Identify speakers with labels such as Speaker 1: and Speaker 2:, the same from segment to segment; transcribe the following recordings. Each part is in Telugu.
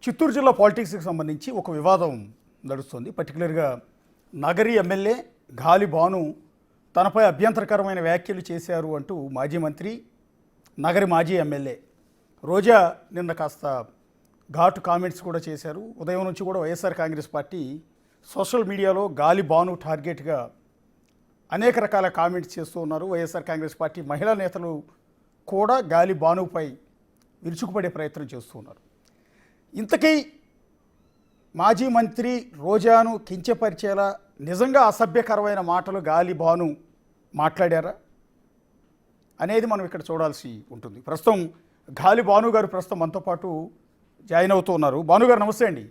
Speaker 1: చిత్తూరు జిల్లా పాలిటిక్స్కి సంబంధించి ఒక వివాదం నడుస్తుంది. పర్టికులర్గా నగరి ఎమ్మెల్యే గాలి భాను తనపై అభ్యంతరకరమైన వ్యాఖ్యలు చేశారు అంటూ మాజీ మంత్రి నగరి మాజీ ఎమ్మెల్యే రోజా నిన్న కాస్త ఘాటు కామెంట్స్ కూడా చేశారు. ఉదయం నుంచి కూడా వైఎస్ఆర్ కాంగ్రెస్ పార్టీ సోషల్ మీడియాలో గాలి భాను టార్గెట్గా అనేక రకాల కామెంట్స్ చేస్తూ ఉన్నారు. వైఎస్ఆర్ కాంగ్రెస్ పార్టీ మహిళా నేతలు కూడా గాలి భానుపై విరుచుకుపడే ప్రయత్నం చేస్తూ ఉన్నారు. ఇంతకీ మాజీ మంత్రి రోజాను కించపరిచేలా నిజంగా అసభ్యకరమైన మాటలు గాలి భాను మాట్లాడారా అనేది మనం ఇక్కడ చూడాల్సి ఉంటుంది. ప్రస్తుతం గాలి భాను గారు ప్రస్తుతం మనతో పాటు జాయిన్ అవుతూ ఉన్నారు. భాను గారు నమస్తే అండి.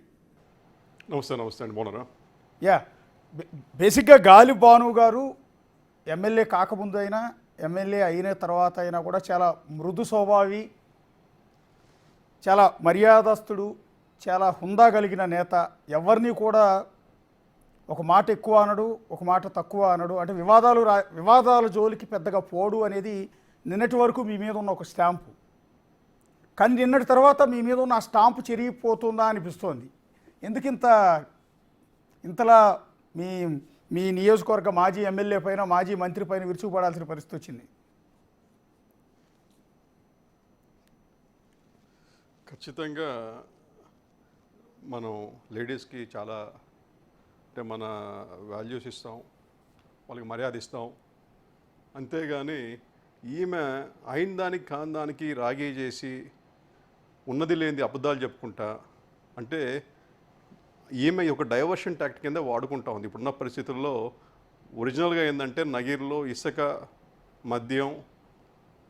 Speaker 2: నమస్తే అండి, బాగున్నారా?
Speaker 1: యా, బేసిక్గా గాలి భాను గారు ఎమ్మెల్యే కాకముందు అయినా ఎమ్మెల్యే అయిన తర్వాత అయినా కూడా చాలా మృదు స్వభావి, చాలా మర్యాదస్తుడు, చాలా హుందా కలిగిన నేత. ఎవరిని కూడా ఒక మాట ఎక్కువ అనడు, ఒక మాట తక్కువ అనడు. అంటే వివాదాల జోలికి పెద్దగా పోడు అనేది నిన్నటి వరకు మీ మీద ఉన్న ఒక స్టాంపు. కానీ నిన్నటి తర్వాత మీ మీద ఉన్న ఆ స్టాంపు చెరిగిపోతుందా అనిపిస్తోంది. ఎందుకు ఇంతలా మీ నియోజకవర్గ మాజీ ఎమ్మెల్యే పైన మాజీ మంత్రి పైన విరుచుకుపడాల్సిన పరిస్థితి వచ్చింది?
Speaker 2: ఖచ్చితంగా మనం లేడీస్కి చాలా అంటే మన వాల్యూస్ ఇస్తాం, వాళ్ళకి మర్యాద ఇస్తాం. అంతేగాని ఈమె అయిన దానికి కాని దానికి రాగీ చేసి ఉన్నది లేనిది అబద్ధాలు చెప్పుకుంటా అంటే ఈమె ఒక డైవర్షన్ టాక్ట్ కింద వాడుకుంటా ఉంది. ఇప్పుడున్న పరిస్థితుల్లో ఒరిజినల్గా ఏంటంటే నగిరిలో ఇసుక, మద్యం,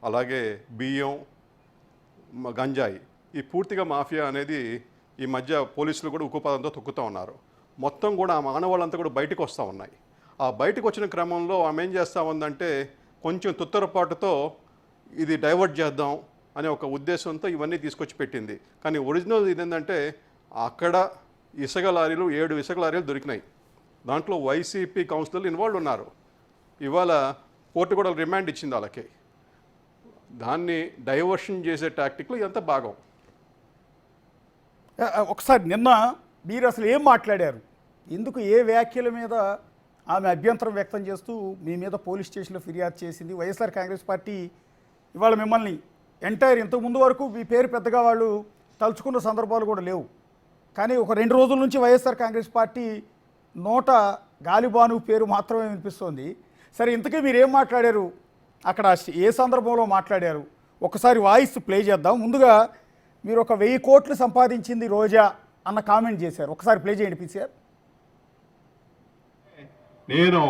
Speaker 2: అలాగే బియ్యం, గంజాయి, ఈ పూర్తిగా మాఫియా అనేది ఈ మధ్య పోలీసులు కూడా ఉక్కుపాదంతో తొక్కుతూ ఉన్నారు. మొత్తం కూడా ఆ మానవాళ్ళంతా కూడా బయటకు వస్తూ ఉన్నాయి. ఆ బయటకు వచ్చిన క్రమంలో ఆమె ఏం చేస్తూ ఉందంటే కొంచెం తుత్తరపాటుతో ఇది డైవర్ట్ చేద్దాం అనే ఒక ఉద్దేశంతో ఇవన్నీ తీసుకొచ్చి పెట్టింది. కానీ ఒరిజినల్ ఇదేంటంటే అక్కడ ఇసుక లారీలు 7 ఇసుక లారీలు దొరికినాయి. దాంట్లో వైసీపీ కౌన్సిలర్లు ఇన్వాల్వ్ ఉన్నారు. ఇవాళ కోర్టు కూడా రిమాండ్ ఇచ్చింది వాళ్ళకి. దాన్ని డైవర్షన్ చేసే టాక్టిక్లో ఇదంతా భాగం.
Speaker 1: ఒకసారి నిన్న మీరు అసలు ఏం మాట్లాడారు? ఎందుకు ఏ వ్యాఖ్యల మీద ఆమె అభ్యంతరం వ్యక్తం చేస్తూ మీ మీద పోలీస్ స్టేషన్లో ఫిర్యాదు చేసింది? వైఎస్ఆర్ కాంగ్రెస్ పార్టీ ఇవాళ మిమ్మల్ని ఇంతకుముందు వరకు మీ పేరు పెద్దగా వాళ్ళు తలుచుకున్న సందర్భాలు కూడా లేవు. కానీ ఒక 2 రోజుల నుంచి వైఎస్ఆర్ కాంగ్రెస్ పార్టీ నోట గాలి భాను పేరు మాత్రమే వినిపిస్తోంది. సరే, ఇంతకీ మీరు ఏం మాట్లాడారు అక్కడ? ఏ సందర్భంలో మాట్లాడారు? ఒకసారి వాయిస్ ప్లే చేద్దాం. ముందుగా మీరు ఒక 1000 కోట్లు సంపాదించింది రోజా అన్న కామెంట్ చేశారు. ఒకసారి ప్లే చేయండి పీసీఆర్.
Speaker 3: నేను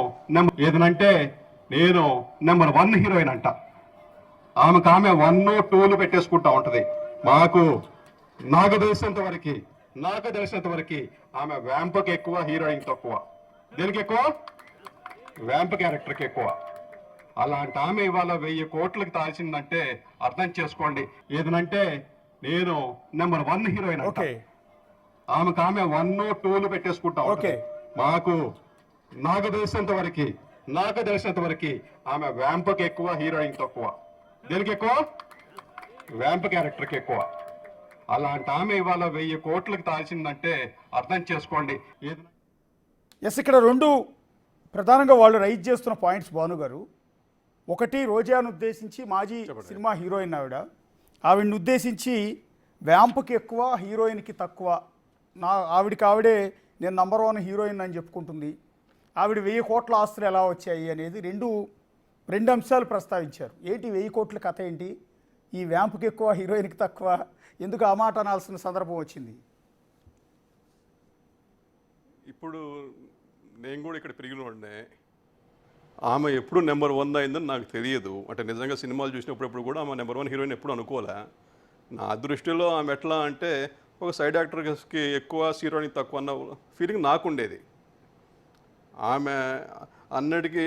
Speaker 3: నెంబర్ 1 హీరోయిన్ అంట. ఆమె 1, 2లు పెట్టేసుకుంటా ఉంటది. నాకు తెలిసినంత వరకు ఆమె వ్యాంపకి ఎక్కువ, హీరోయిన్ తక్కువ. దేనికి ఎక్కువ? వ్యాంప్ క్యారెక్టర్కి ఎక్కువ. అలాంటి ఆమె ఇవాళ 1000 కోట్లకి తాల్సిందంటే అర్థం చేసుకోండి. ఏదనంటే నేను నెంబర్ 1 హీరోయిన్ అంట. ఆమె 1, 2లు పెట్టేసుకుంటా ఉంటది. నాకు తెలిసినంత వరకు ఆమె వ్యాంపకి ఎక్కువ, హీరోయిన్ తక్కువ. దేనికి ఎక్కువ? వ్యాంప్ క్యారెక్టర్కి ఎక్కువ. అలాంటి ఆమె ఇవాళ 1000 కోట్లకి తాల్సిందంటే అర్థం చేసుకోండి.
Speaker 1: ఎస్, ఇక్కడ 2 ప్రధానంగా వాళ్ళు రైజ్ చేస్తున్న పాయింట్స్ భాను గారు. ఒకటి, రోజాను ఉద్దేశించి మాజీ సినిమా హీరోయిన్ ఆవిడని ఉద్దేశించి వ్యాంప్కి ఎక్కువ, హీరోయిన్కి తక్కువ. ఆవిడే నేను నంబర్ 1 హీరోయిన్ అని చెప్పుకుంటుంది. ఆవిడ 1000 కోట్ల ఆస్తులు ఎలా వచ్చాయి అనేది రెండు అంశాలు ప్రస్తావించారు. ఏంటి 1000 కోట్ల కథ ఏంటి? ఈ వ్యాంప్కి ఎక్కువ, హీరోయిన్కి తక్కువ, ఎందుకు ఆ మాట అనాల్సిన సందర్భం వచ్చింది?
Speaker 2: ఇప్పుడు నేను కూడా ఇక్కడ పెరిగినోడినే. ఆమె ఎప్పుడు నెంబర్ 1 అయిందని నాకు తెలియదు. అంటే నిజంగా సినిమాలు చూసినప్పుడు కూడా ఆమె నెంబర్ 1 హీరోయిన్ ఎప్పుడు అనుకోలే. నా దృష్టిలో ఆమె ఎట్లా అంటే ఒక సైడ్ యాక్టర్స్కి ఎక్కువ, హీరోయిన్ తక్కువ అన్న ఫీలింగ్ నాకుండేది. ఆమె అన్నిటికీ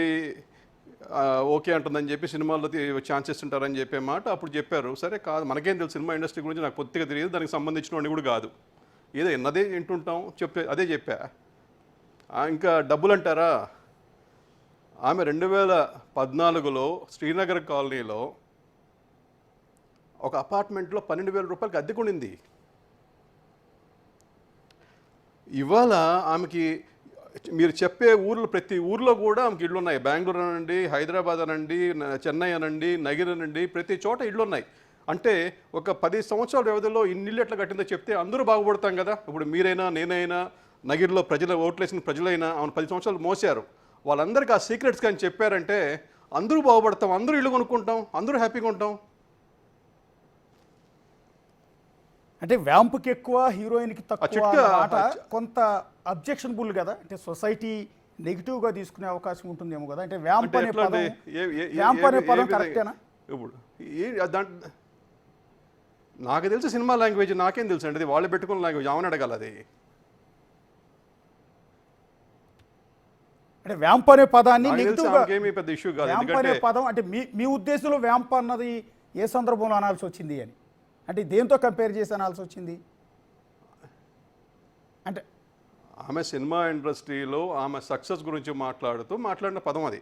Speaker 2: ఓకే అంటుందని చెప్పి సినిమాల్లో ఛాన్సెస్ ఉంటారని చెప్పే మాట అప్పుడు చెప్పారు. సరే, కాదు, మనకేం తెలుసు సినిమా ఇండస్ట్రీ గురించి, నాకు కొద్దిగా తెలియదు, దానికి సంబంధించిన వాడిని కూడా కాదు. ఏదో ఎన్నదే వింటుంటాం, అదే చెప్పా. ఇంకా డబ్బులు అంటారా? ఆమె 2014లో శ్రీనగర్ కాలనీలో ఒక అపార్ట్మెంట్లో 12,000 రూపాయలకి అద్దెకుండింది. ఇవాళ ఆమెకి మీరు చెప్పే ఊర్లో ప్రతి ఊర్లో కూడా ఆమెకి ఇళ్ళు ఉన్నాయి. బెంగళూరు అనండి, హైదరాబాద్ అనండి, చెన్నై అనండి, నగిరి అనండి, ప్రతి చోట ఇళ్ళు ఉన్నాయి. అంటే ఒక 10 సంవత్సరాల వ్యవధిలో ఇన్ని ఇళ్ళు ఎట్లా కట్టిందో చెప్తే అందరూ బాగుపడతాం కదా. ఇప్పుడు మీరైనా నేనైనా నగిరిలో ఓట్లేసిన ప్రజలైనా ఆమెను 10 సంవత్సరాలు మోసారు. వాళ్ళందరికీ ఆ సీక్రెట్స్ కానీ చెప్పారంటే అందరూ బాగుపడతాం, అందరూ ఇల్లు కొనుక్కుంటాం, అందరూ హ్యాపీగా ఉంటాం.
Speaker 1: అంటే వ్యాంపుకి ఎక్కువ హీరోయిన్కి తక్కువ
Speaker 2: చిట్కా-
Speaker 1: అన్న మాట కొంత అబ్జెక్షనబుల్ కదా. అంటే సొసైటీ నెగిటివ్గా తీసుకునే అవకాశం ఉంటుందేమో కదా. అంటే వ్యాంప్
Speaker 2: అంటే
Speaker 1: అనే
Speaker 2: ఎట్లా
Speaker 1: పదం
Speaker 2: అంటే
Speaker 1: వ్యాంప్ అనే పదం కరెక్టేనా?
Speaker 2: ఇప్పుడు నాకు తెలిసి సినిమా లాంగ్వేజ్ నాకేం తెలుసు అండి, అది వాళ్ళు పెట్టుకున్న లాంగ్వేజ్, ఆమెను అడగాలి అది.
Speaker 1: అంటే వ్యాంప్ అనే పదాన్ని
Speaker 2: నాకు తెలిసి
Speaker 1: నెగిటివ్గా
Speaker 2: ఆమెకేమీ పెద్ద ఇష్యూ కాదు.
Speaker 1: వ్యాంప్ అనే
Speaker 2: ఎందుకంటే
Speaker 1: పదం అంటే మీ ఉద్దేశంలో వ్యాంప్ అన్నది ఏ సందర్భంలో అనాల్సి వచ్చింది అని, అంటే దేంతో కంపేర్ చేసి అనాల్సి వచ్చింది? అంటే
Speaker 2: ఆమె సినిమా ఇండస్ట్రీలో ఆమె సక్సెస్ గురించి మాట్లాడిన పదం అది.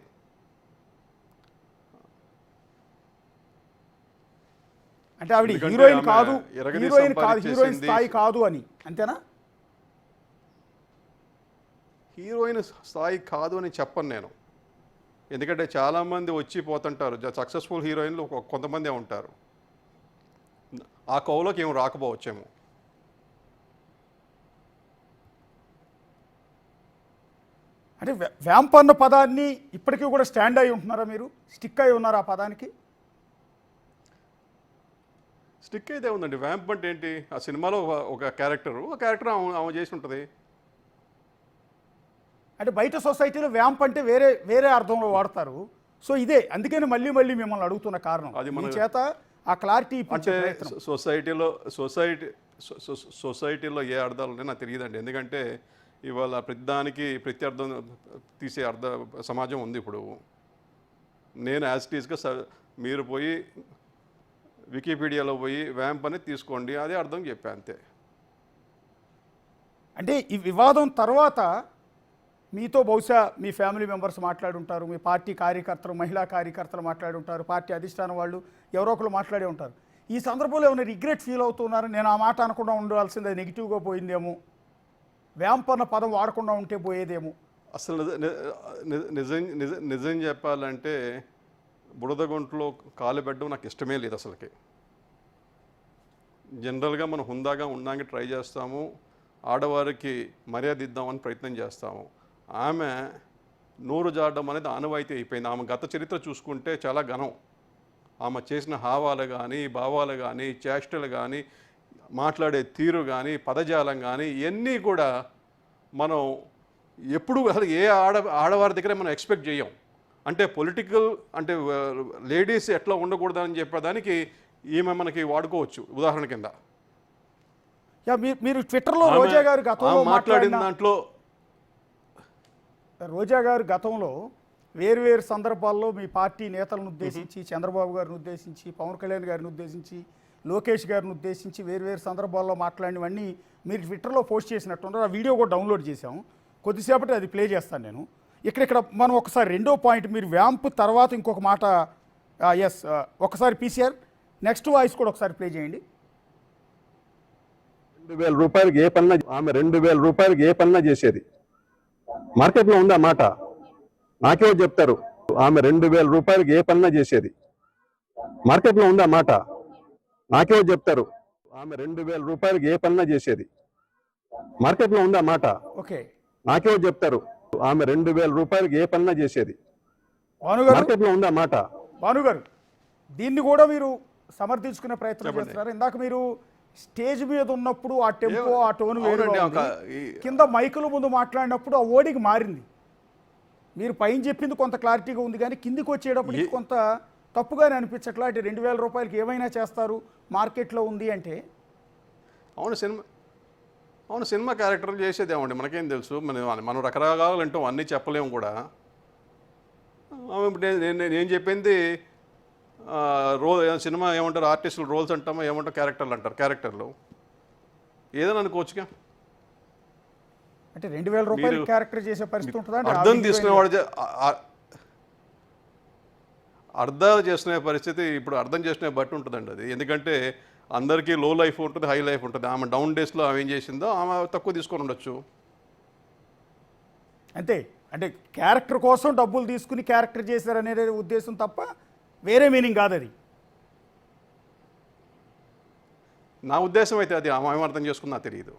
Speaker 1: అంటే ఆవిడ
Speaker 2: ఎందుకంటే
Speaker 1: హీరోయిన్
Speaker 2: ఆమె
Speaker 1: కాదు,
Speaker 2: ఎరగని
Speaker 1: హీరోయిన్
Speaker 2: సంపాదించేసింది.
Speaker 1: స్థాయి కాదు అని, అంతేనా?
Speaker 2: హీరోయిన్ స్థాయి కాదు అని చెప్పను నేను. ఎందుకంటే చాలామంది వచ్చి పోతుంటారు, సక్సెస్ఫుల్ హీరోయిన్లు కొంతమందే ఉంటారు. ఆ కోవలోకి ఏం రాకపోవచ్చేమో.
Speaker 1: అంటే వ్యాంప్ అన్న పదాన్ని ఇప్పటికీ కూడా స్టాండ్ అయి ఉంటున్నారా మీరు? స్టిక్ అయి ఉన్నారా ఆ పదానికి?
Speaker 2: స్టిక్ అయితే ఉందండి. వ్యాంప్ అంటే ఏంటి? ఆ సినిమాలో ఒక క్యారెక్టర్ ఆమె చేసి ఉంటుంది.
Speaker 1: అంటే బయట సొసైటీలో వ్యాంప్ అంటే వేరే వేరే అర్థంలో వాడతారు. సో ఇదే అందుకని మళ్ళీ మళ్ళీ మిమ్మల్ని అడుగుతున్న కారణం.
Speaker 2: అది
Speaker 1: మీ
Speaker 2: మన-
Speaker 1: చేత ఆ క్లారిటీ
Speaker 2: అంటే సొసైటీలో ఏ అర్థాలు ఉన్నాయో నాకు తెలియదండి. ఎందుకంటే ఇవాళ ప్రతి అర్థం తీసే సమాజం ఉంది ఇప్పుడు. నేను యాజ్ టీజ్గా మీరు పోయి వికీపీడియాలో పోయి వ్యాంప్ అనేది తీసుకోండి, అదే అర్థం చెప్పా అంతే.
Speaker 1: అంటే ఈ వివాదం తర్వాత మీతో బహుశా మీ ఫ్యామిలీ మెంబర్స్ మాట్లాడుంటారు, మీ పార్టీ కార్యకర్తలు, మహిళా కార్యకర్తలు మాట్లాడుంటారు, పార్టీ అధిష్టానం వాళ్ళు ఎవరో ఒకరు మాట్లాడే ఉంటారు. ఈ సందర్భంలో ఏమైనా రిగ్రెట్ ఫీల్ అవుతున్నారు? నేను ఆ మాట అనకుండా ఉండాల్సిందే, నెగిటివ్గా పోయిందేమో, వ్యాంప్ అన్న పదం వాడకుండా ఉంటే పోయేదేమో.
Speaker 2: అసలు నిజం చెప్పాలంటే బురదగుంట్లో కాలు పెట్టడం నాకు ఇష్టమే లేదు అసలుకి. జనరల్గా మనం హుందాగా ఉండడానికి ట్రై చేస్తాము, ఆడవారికి మర్యాద ఇద్దామని ప్రయత్నం చేస్తాము. ఆమె నోరు జాడడం అనేది ఆనవాయితీ అయిపోయింది. ఆమె గత చరిత్ర చూసుకుంటే చాలా ఘనం. ఆమె చేసిన హావాలు కానీ, భావాలు కానీ, చేష్టలు కానీ, మాట్లాడే తీరు కానీ, పదజాలం కానీ, ఇవన్నీ కూడా మనం ఎప్పుడు అసలు ఆడవారి దగ్గర మనం ఎక్స్పెక్ట్ చేయం. అంటే పొలిటికల్ అంటే లేడీస్ ఎట్లా ఉండకూడదని చెప్పేదానికి ఈమె మనకి వాడుకోవచ్చు ఉదాహరణ కింద.
Speaker 1: మీరు ట్విట్టర్లో రోజా గారు గతంలో
Speaker 2: మాట్లాడిన దాంట్లో
Speaker 1: రోజా గారు గతంలో వేరువేరు సందర్భాల్లో మీ పార్టీ నేతలను ఉద్దేశించి, చంద్రబాబు గారిని ఉద్దేశించి, పవన్ కళ్యాణ్ గారిని ఉద్దేశించి, లోకేష్ గారిని ఉద్దేశించి వేరువేరు సందర్భాల్లో మాట్లాడినవన్నీ మీరు ట్విట్టర్లో పోస్ట్ చేసినట్టున్నారు. ఆ వీడియో కూడా డౌన్లోడ్ చేశాము. కొద్దిసేపటి అది ప్లే చేస్తాను నేను. ఇక్కడ మనం ఒకసారి రెండో పాయింట్, మీరు వ్యాంప్ తర్వాత ఇంకొక మాట. ఎస్, ఒకసారి పీసీఆర్ నెక్స్ట్ వాయిస్ కూడా ఒకసారి ప్లే చేయండి.
Speaker 3: 2,000 రూపాయలకి ఏ పన్నా ఆమె 2,000 రూపాయలకి ఏ పన్నా చేసేది. మార్కెట్లో ఉందా మాట? నాకేమో చెప్తారు. ఆమె 2,000 రూపాయలకి ఏ పన్నా చేసేది. మార్కెట్లో ఉందా మాట? నాకేమో చెప్తారు. ఆమె 2,000 రూపాయలకి ఏ పన్నా చేసేది. మార్కెట్లో ఉందా మాట?
Speaker 1: ఓకే,
Speaker 3: నాకేమో చెప్తారు. ఆమె 2,000 రూపాయలకి ఏ పన్నా చేసేది.
Speaker 1: భానుగారు,
Speaker 3: మార్కెట్లో ఉందా మాట?
Speaker 1: భానుగారు, దీన్ని కూడా మీరు సమర్థించుకునే ప్రయత్నం
Speaker 2: చెప్పండి.
Speaker 1: చేస్తున్నారు. ఇందాక మీరు స్టేజ్ మీద ఉన్నప్పుడు ఆ టెంపో, ఆ టోన్ వేరుగా
Speaker 2: అవునండి,
Speaker 1: ఉంది. కింద మైకుల ముందు మాట్లాడినప్పుడు ఆ ఓడికి మారింది. మీరు పైన చెప్పింది కొంత క్లారిటీగా ఉంది, కానీ కిందికి వచ్చేటప్పటికి కొంత తప్పుగానే అనిపించట్లా. అంటే 2,000 రూపాయలకి ఏమైనా చేస్తారు మార్కెట్లో ఉంది అంటే.
Speaker 2: అవును సినిమా క్యారెక్టర్లు చేసేదేమండి, మనకేం తెలుసు. మనం రకరకాలు అంటాం, అన్నీ చెప్పలేము కూడా. నేను చెప్పింది సినిమా ఏమంటారు, ఆర్టిస్టులు రోల్స్ అంటామో ఏమంటారు, క్యారెక్టర్లు అంటారు. క్యారెక్టర్లు ఏదైనా అనుకోవచ్చుగా.
Speaker 1: అంటే 2,000 రూపాయలు క్యారెక్టర్ చేసే పరిస్థితి ఉంటుందా?
Speaker 2: అర్థం తీసుకునేవాడు అర్థాలు చేసుకునే పరిస్థితి ఇప్పుడు అర్థం చేసుకునే బట్టి ఉంటుందండి అది. ఎందుకంటే అందరికీ లో లైఫ్ ఉంటుంది, హై లైఫ్ ఉంటుంది. ఆమె డౌన్ డేస్లో ఆమె ఏం చేసిందో ఆమె తక్కువ తీసుకొని ఉండొచ్చు.
Speaker 1: అంతే, అంటే క్యారెక్టర్ కోసం డబ్బులు తీసుకుని క్యారెక్టర్ చేశారనే ఉద్దేశం తప్ప వేరే మీనింగ్ కాదు అది.
Speaker 2: నా ఉద్దేశం అయితే అది ఆమె అర్థం చేసుకున్నా తెలియదు.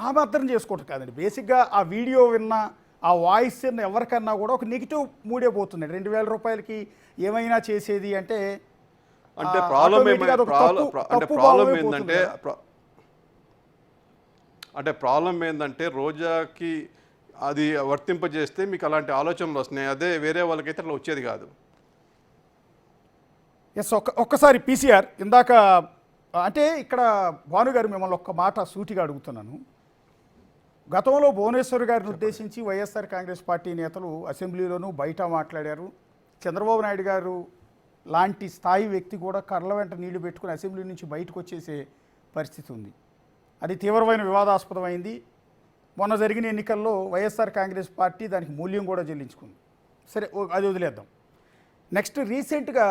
Speaker 1: ఆమె అర్థం చేసుకోవటం కాదండి, బేసిక్గా ఆ వీడియో విన్నా ఆ వాయిస్ విన్న ఎవరికన్నా కూడా ఒక నెగిటివ్ మూడే పోతుంది. 2000 రూపాయలకి ఏమైనా చేసేది అంటే
Speaker 2: అంటే ప్రాబ్లం ఏంటంటే ప్రాబ్లం ఏంటంటే రోజాకి అది వర్తింపజేస్తే మీకు అలాంటి ఆలోచనలు వస్తున్నాయి, అదే వేరే వాళ్ళకైతే అట్లా వచ్చేది కాదు.
Speaker 1: ఎస్, ఒక్కసారి పీసీఆర్ ఇందాక అంటే ఇక్కడ భానుగారు మిమ్మల్ని ఒక్క మాట సూటిగా అడుగుతున్నాను. గతంలో భువనేశ్వర్ గారిని ఉద్దేశించి వైఎస్ఆర్ కాంగ్రెస్ పార్టీ నేతలు అసెంబ్లీలోనూ బయట మాట్లాడారు. చంద్రబాబు నాయుడు గారు లాంటి స్థాయి వ్యక్తి కూడా కళ్ళ వెంట నీళ్లు పెట్టుకుని అసెంబ్లీ నుంచి బయటకు వచ్చేసే పరిస్థితి ఉంది. అది తీవ్రమైన వివాదాస్పదమైంది. మొన్న జరిగిన ఎన్నికల్లో వైఎస్ఆర్ కాంగ్రెస్ పార్టీ దానికి మూల్యం కూడా చెల్లించుకుంది. సరే, అది వదిలేద్దాం. నెక్స్ట్ రీసెంట్గా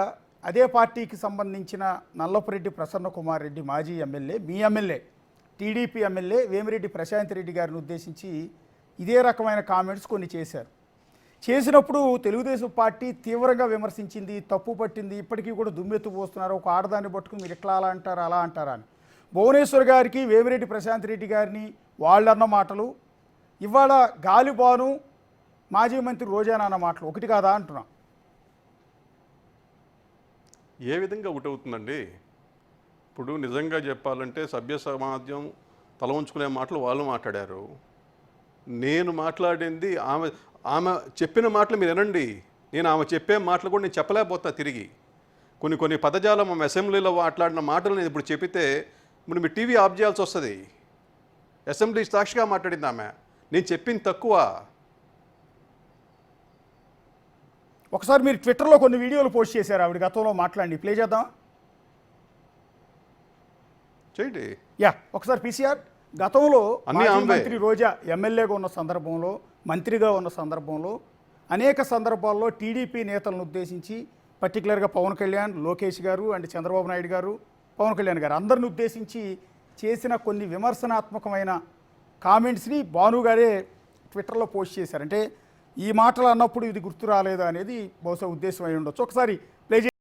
Speaker 1: అదే పార్టీకి సంబంధించిన నల్లపురెడ్డి ప్రసన్న కుమార్ రెడ్డి మాజీ ఎమ్మెల్యే, మీ MLA, TDP MLA Vemireddy Prashanth Reddy గారిని ఉద్దేశించి ఇదే రకమైన కామెంట్స్ కొన్ని చేశారు. చేసినప్పుడు తెలుగుదేశం పార్టీ తీవ్రంగా విమర్శించింది, తప్పు పట్టింది. ఇప్పటికీ కూడా దుమ్మెత్తు పోస్తున్నారు, ఒక ఆడదాన్ని పట్టుకుని మీరు ఎట్లా అలా అంటారా అలా అంటారా అని. భువనేశ్వర్ గారికి వేమిరెడ్డి ప్రశాంత్ రెడ్డి గారిని వాళ్ళన్న మాటలు, ఇవాళ గాలిబాను మాజీ మంత్రి రోజానా అన్న మాటలు ఒకటి కాదా అంటున్నా.
Speaker 2: ఏ విధంగా ఒకటవుతుందండి? ఇప్పుడు నిజంగా చెప్పాలంటే సభ్య సమాజం తల ఉంచుకునే మాటలు వాళ్ళు మాట్లాడారు. నేను మాట్లాడింది ఆమె చెప్పిన మాటలు మీరు వినండి. నేను ఆమె చెప్పే మాటలు కూడా నేను చెప్పలేకపోతా తిరిగి. కొన్ని పదజాలం ఆమె అసెంబ్లీలో మాట్లాడిన మాటలు నేను ఇప్పుడు చెప్పితే ఇప్పుడు మీ టీవీ ఆఫ్ చేయాల్సి వస్తుంది. అసెంబ్లీ సాక్షిగా మాట్లాడింది ఆమె, నేను చెప్పింది తక్కువ.
Speaker 1: ఒకసారి మీరు ట్విట్టర్లో కొన్ని వీడియోలు పోస్ట్ చేశారు ఆవిడ గతంలో మాట్లాడి, ప్లే చేద్దాం.
Speaker 2: చేయండి.
Speaker 1: యా, ఒకసారి పీసీఆర్ గతంలో
Speaker 2: అన్నీ
Speaker 1: మాజీ
Speaker 2: ఆమెవే.
Speaker 1: మంత్రి రోజా ఎమ్మెల్యేగా ఉన్న సందర్భంలో, మంత్రిగా ఉన్న సందర్భంలో అనేక సందర్భాల్లో టీడీపీ నేతలను ఉద్దేశించి, పర్టికులర్గా పవన్ కళ్యాణ్, లోకేష్ గారు అండ్ చంద్రబాబు నాయుడు గారు, పవన్ కళ్యాణ్ గారు అందరిని ఉద్దేశించి చేసిన కొన్ని విమర్శనాత్మకమైన కామెంట్స్ని భాను గారే ట్విట్టర్లో పోస్ట్ చేశారు. అంటే ఈ మాటలు అన్నప్పుడు ఇది గుర్తు రాలేదా అనేది బహుశా ఉద్దేశం అయి ఉండొచ్చు. ఒకసారి ప్లే